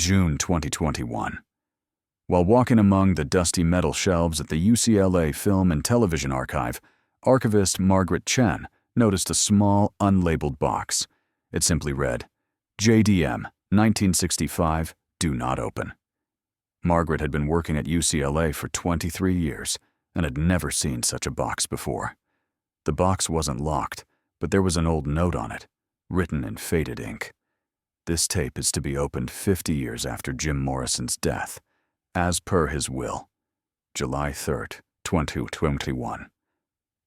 June 2021. While walking among the dusty metal shelves at the UCLA Film and Television Archive, archivist Margaret Chen noticed a small, unlabeled box. It simply read, JDM, 1965, do not open. Margaret had been working at UCLA for 23 years and had never seen such a box before. The box wasn't locked, but there was an old note on it, written in faded ink. This tape is to be opened 50 years after Jim Morrison's death, as per his will. July 3rd, 2021.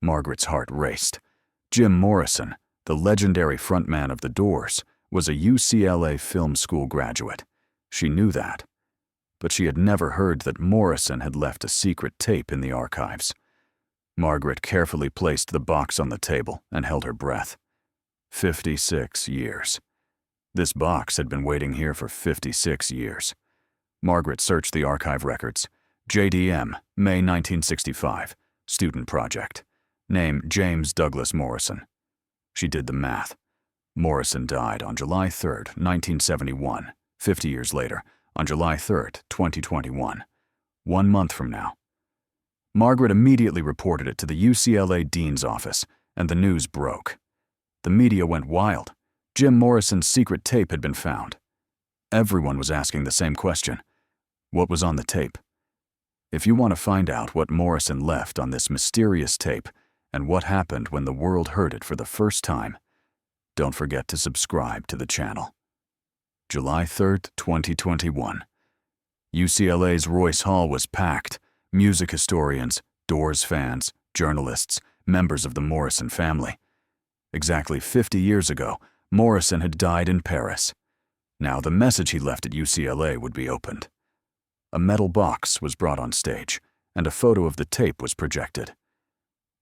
Margaret's heart raced. Jim Morrison, the legendary frontman of The Doors, was a UCLA film school graduate. She knew that. But she had never heard that Morrison had left a secret tape in the archives. Margaret carefully placed the box on the table and held her breath. 56 years. This box had been waiting here for 56 years. Margaret searched the archive records. JDM, May 1965, student project. Name James Douglas Morrison. She did the math. Morrison died on July 3rd, 1971, 50 years later, on July 3rd, 2021, 1 month from now. Margaret immediately reported it to the UCLA dean's office, and the news broke. The media went wild. Jim Morrison's secret tape had been found. Everyone was asking the same question. What was on the tape? If you want to find out what Morrison left on this mysterious tape and what happened when the world heard it for the first time, don't forget to subscribe to the channel. July 3rd, 2021. UCLA's Royce Hall was packed. Music historians, Doors fans, journalists, members of the Morrison family. Exactly 50 years ago, Morrison had died in Paris. Now the message he left at UCLA would be opened. A metal box was brought on stage, and a photo of the tape was projected.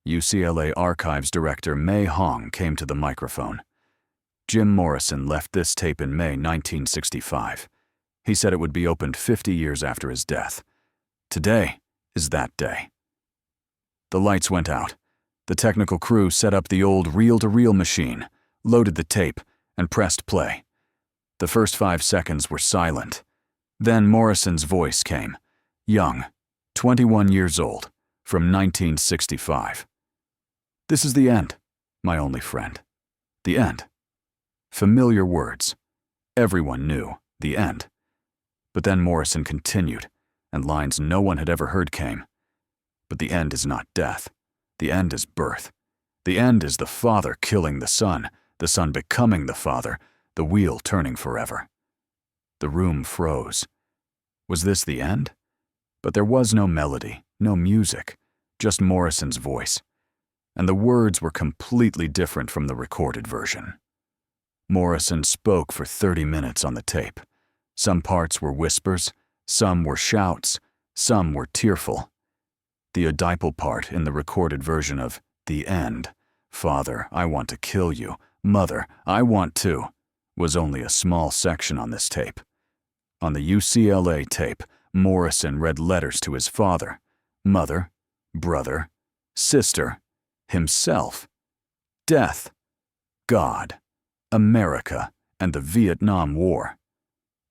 UCLA Archives Director May Hong came to the microphone. Jim Morrison left this tape in May 1965. He said it would be opened 50 years after his death. Today is that day. The lights went out. The technical crew set up the old reel-to-reel machine, loaded the tape, and pressed play. The first 5 seconds were silent. Then Morrison's voice came, young, 21 years old, from 1965. This is the end, my only friend. The end. Familiar words. Everyone knew, the end. But then Morrison continued, and lines no one had ever heard came. But the end is not death. The end is birth. The end is the father killing the son becoming the father, the wheel turning forever. The room froze. Was this the end? But there was no melody, no music, just Morrison's voice. And the words were completely different from the recorded version. Morrison spoke for 30 minutes on the tape. Some parts were whispers, some were shouts, some were tearful. The Oedipal part in the recorded version of The End, Father, I want to kill you, Mother, I want to, was only a small section on this tape. On the UCLA tape, Morrison read letters to his father, mother, brother, sister, himself, death, God, America, and the Vietnam War.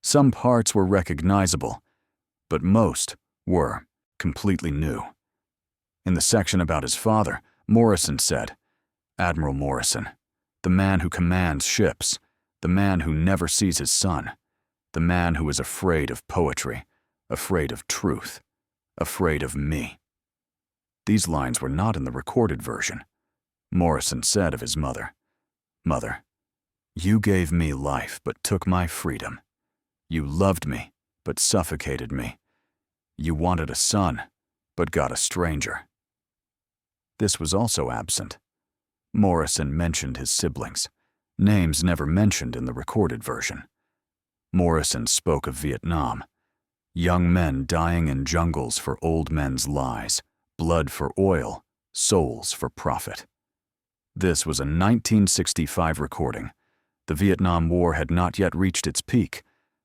Some parts were recognizable, but most were completely new. In the section about his father, Morrison said, Admiral Morrison, the man who commands ships, the man who never sees his son, the man who is afraid of poetry, afraid of truth, afraid of me. These lines were not in the recorded version. Morrison said of his mother, Mother, you gave me life but took my freedom. You loved me but suffocated me. You wanted a son but got a stranger. This was also absent. Morrison mentioned his siblings, names never mentioned in the recorded version. Morrison spoke of Vietnam, young men dying in jungles for old men's lies, blood for oil, souls for profit. This was a 1965 recording. The Vietnam War had not yet reached its peak,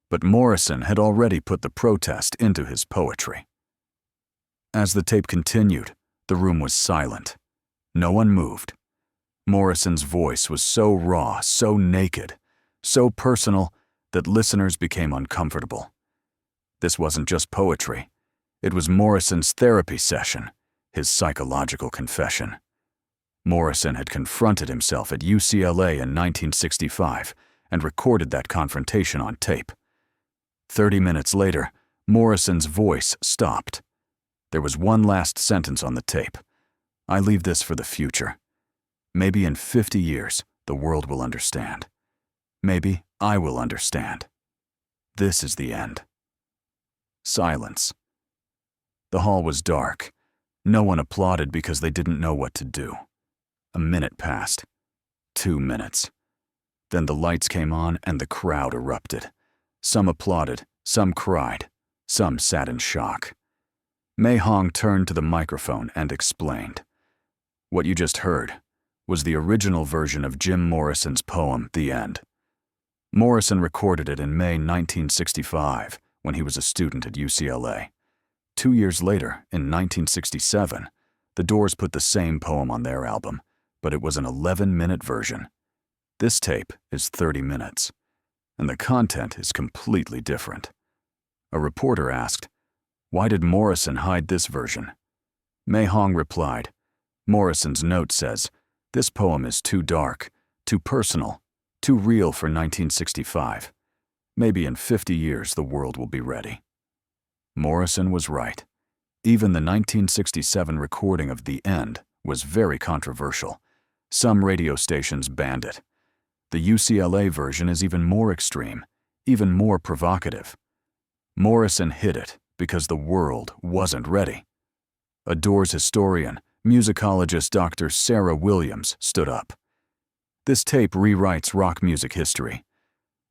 but Morrison had already put the protest into his poetry. As the tape continued, the room was silent. No one moved. Morrison's voice was so raw, so naked, so personal that listeners became uncomfortable. This wasn't just poetry. It was Morrison's therapy session, his psychological confession. Morrison had confronted himself at UCLA in 1965 and recorded that confrontation on tape. 30 minutes later, Morrison's voice stopped. There was one last sentence on the tape. "I leave this for the future. Maybe in 50 years, the world will understand. Maybe I will understand. This is the end." Silence. The hall was dark. No one applauded because they didn't know what to do. A minute passed. 2 minutes. Then the lights came on and the crowd erupted. Some applauded, some cried, some sat in shock. Mei Hong turned to the microphone and explained. What you just heard was the original version of Jim Morrison's poem, The End. Morrison recorded it in May 1965 when he was a student at UCLA. 2 years later, in 1967, the Doors put the same poem on their album, but it was an 11-minute version. This tape is 30 minutes, and the content is completely different. A reporter asked, "Why did Morrison hide this version?" Mei Hong replied, "Morrison's note says, 'This poem is too dark, too personal, too real for 1965. Maybe in 50 years the world will be ready.'" Morrison was right. Even the 1967 recording of The End was very controversial. Some radio stations banned it. The UCLA version is even more extreme, even more provocative. Morrison hid it because the world wasn't ready. A Doors historian, musicologist Dr. Sarah Williams, stood up. "This tape rewrites rock music history.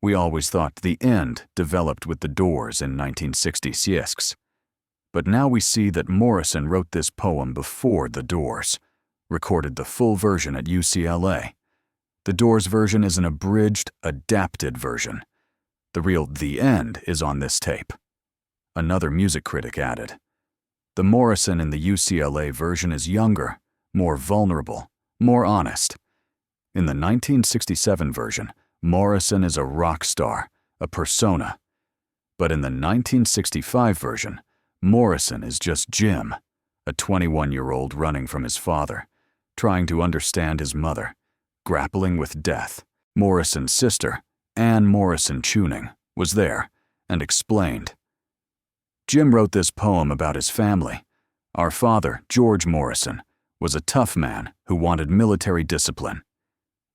We always thought The End developed with the Doors in 1966. But now we see that Morrison wrote this poem before the Doors, recorded the full version at UCLA. The Doors version is an abridged, adapted version. The real The End is on this tape." Another music critic added, "The Morrison in the UCLA version is younger, more vulnerable, more honest. In the 1967 version, Morrison is a rock star, a persona. But in the 1965 version, Morrison is just Jim, a 21-year-old running from his father, trying to understand his mother, grappling with death. Morrison's sister, Anne Morrison Tuning, was there and explained. Jim wrote this poem about his family. Our father, George Morrison, was a tough man who wanted military discipline.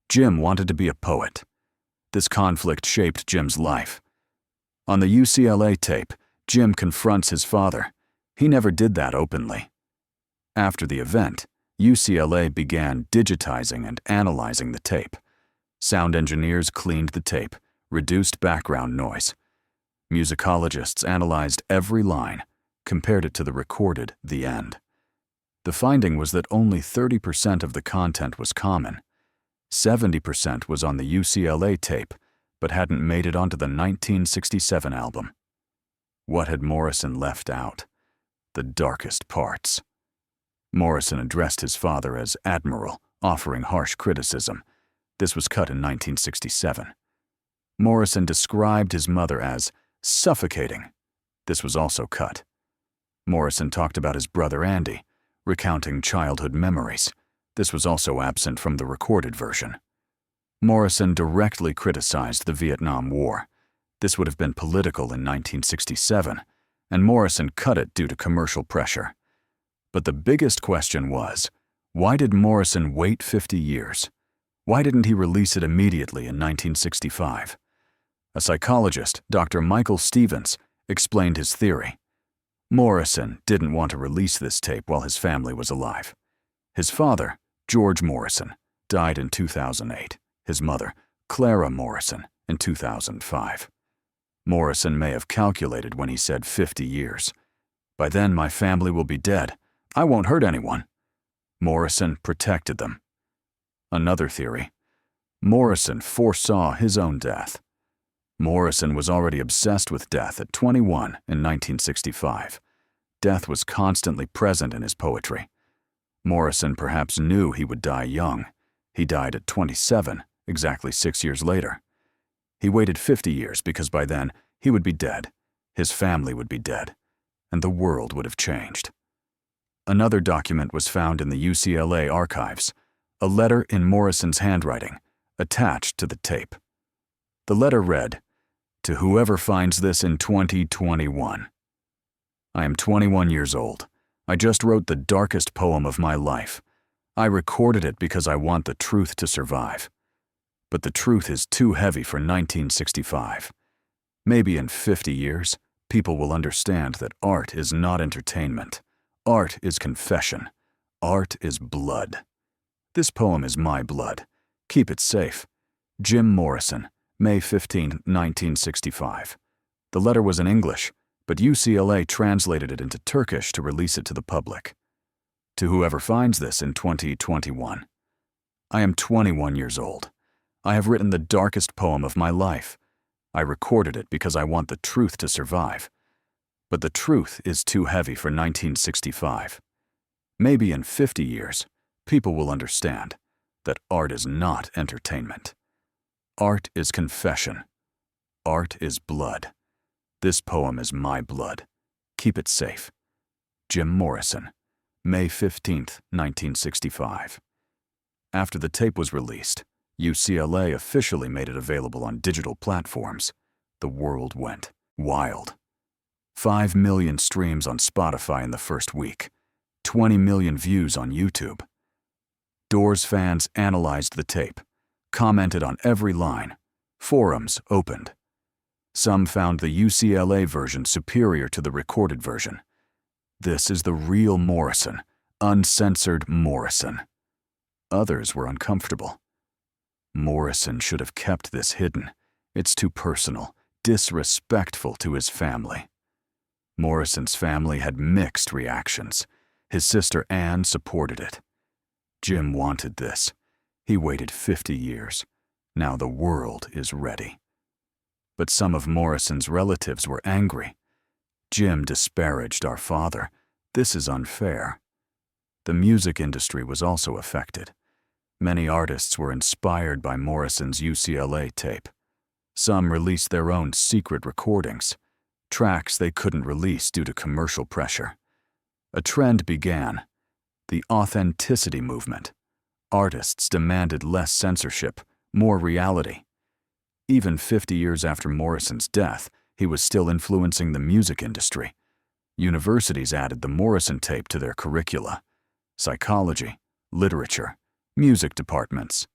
Jim wanted to be a poet. This conflict shaped Jim's life. On the UCLA tape, Jim confronts his father. He never did that openly. After the event, UCLA began digitizing and analyzing the tape. Sound engineers cleaned the tape, reduced background noise. Musicologists analyzed every line, compared it to the recorded The End. The finding was that only 30% of the content was common. 70% was on the UCLA tape, but hadn't made it onto the 1967 album. What had Morrison left out? The darkest parts. Morrison addressed his father as Admiral, offering harsh criticism. This was cut in 1967. Morrison described his mother as suffocating. This was also cut. Morrison talked about his brother Andy, recounting childhood memories. This was also absent from the recorded version. Morrison directly criticized the Vietnam War. This would have been political in 1967, and Morrison cut it due to commercial pressure. But the biggest question was, why did Morrison wait 50 years? Why didn't he release it immediately in 1965? A psychologist, Dr. Michael Stevens, explained his theory. Morrison didn't want to release this tape while his family was alive. His father, George Morrison, died in 2008. His mother, Clara Morrison, in 2005. Morrison may have calculated when he said 50 years. By then my family will be dead. I won't hurt anyone. Morrison protected them. Another theory. Morrison foresaw his own death. Morrison was already obsessed with death at 21 in 1965. Death was constantly present in his poetry. Morrison perhaps knew he would die young. He died at 27, exactly 6 years later. He waited 50 years because by then he would be dead, his family would be dead, and the world would have changed. Another document was found in the UCLA archives, a letter in Morrison's handwriting, attached to the tape. The letter read, "To whoever finds this in 2021. I am 21 years old. I just wrote the darkest poem of my life. I recorded it because I want the truth to survive. But the truth is too heavy for 1965. Maybe in 50 years, people will understand that art is not entertainment. Art is confession. Art is blood. This poem is my blood. Keep it safe. Jim Morrison, May 15, 1965. The letter was in English, but UCLA translated it into Turkish to release it to the public. To whoever finds this in 2021. I am 21 years old. I have written the darkest poem of my life. I recorded it because I want the truth to survive. But the truth is too heavy for 1965. Maybe in 50 years, people will understand that art is not entertainment. Art is confession. Art is blood. This poem is my blood. Keep it safe. Jim Morrison, May 15, 1965. After the tape was released, UCLA officially made it available on digital platforms. The world went wild. 5 million streams on Spotify in the first week, 20 million views on YouTube. Doors fans analyzed the tape, commented on every line. Forums opened. Some found the UCLA version superior to the recorded version. This is the real Morrison, uncensored Morrison. Others were uncomfortable. Morrison should have kept this hidden. It's too personal, disrespectful to his family. Morrison's family had mixed reactions. His sister Anne supported it. Jim wanted this. He waited 50 years. Now the world is ready. But some of Morrison's relatives were angry. Jim disparaged our father. This is unfair. The music industry was also affected. Many artists were inspired by Morrison's UCLA tape. Some released their own secret recordings, tracks they couldn't release due to commercial pressure. A trend began, the authenticity movement. Artists demanded less censorship, more reality. Even 50 years after Morrison's death, he was still influencing the music industry. Universities added the Morrison tape to their curricula. Psychology, literature, music departments.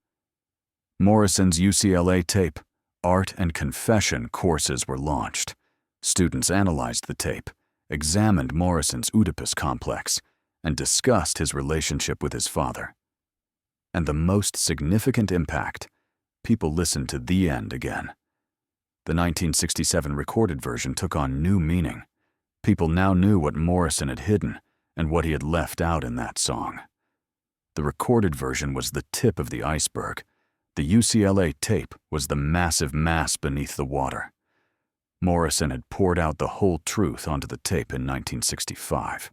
Morrison's UCLA tape, Art and Confession courses were launched. Students analyzed the tape, examined Morrison's Oedipus complex, and discussed his relationship with his father. And the most significant impact, people listened to The End again. The 1967 recorded version took on new meaning. People now knew what Morrison had hidden and what he had left out in that song. The recorded version was the tip of the iceberg. The UCLA tape was the massive mass beneath the water. Morrison had poured out the whole truth onto the tape in 1965.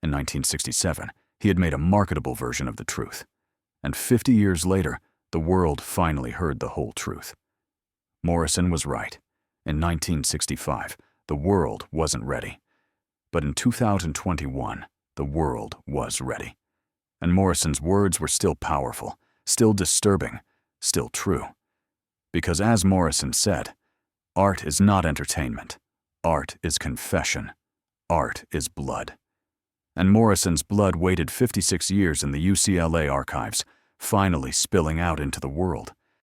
In 1967, he had made a marketable version of the truth. And 50 years later, the world finally heard the whole truth. Morrison was right. In 1965, the world wasn't ready. But in 2021, the world was ready. And Morrison's words were still powerful, still disturbing, still true. Because as Morrison said, art is not entertainment. Art is confession. Art is blood. And Morrison's blood waited 56 years in the UCLA archives, finally spilling out into the world.